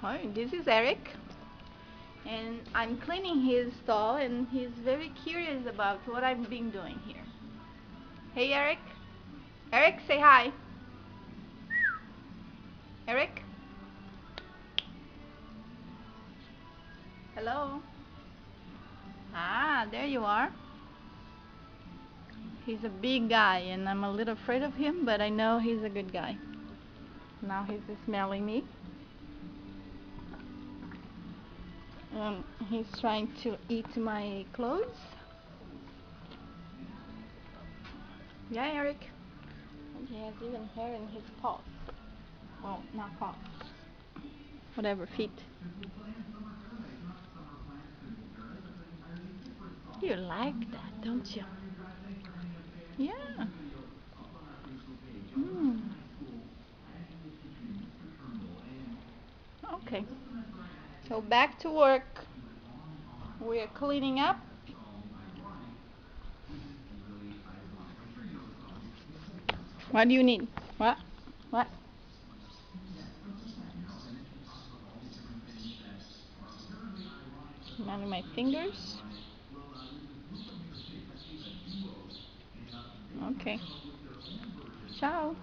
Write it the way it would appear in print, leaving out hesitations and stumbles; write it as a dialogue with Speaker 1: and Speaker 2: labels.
Speaker 1: Hi, this is Eric, and I'm cleaning his stall, and he's very curious about what I've been doing here. Hey, Eric. Eric, say hi. Eric? Hello? Ah, there you are. He's a big guy, and I'm a little afraid of him, but I know he's a good guy. Now he's smelling me. He's trying to eat my clothes. Yeah, Eric. And he has even hair in his paws. Well, not paws. Whatever, feet. You like that, don't you? Yeah. Mm. Okay. So back to work. We're cleaning up. What do you need? What? What? Smelling my fingers. Okay. Ciao.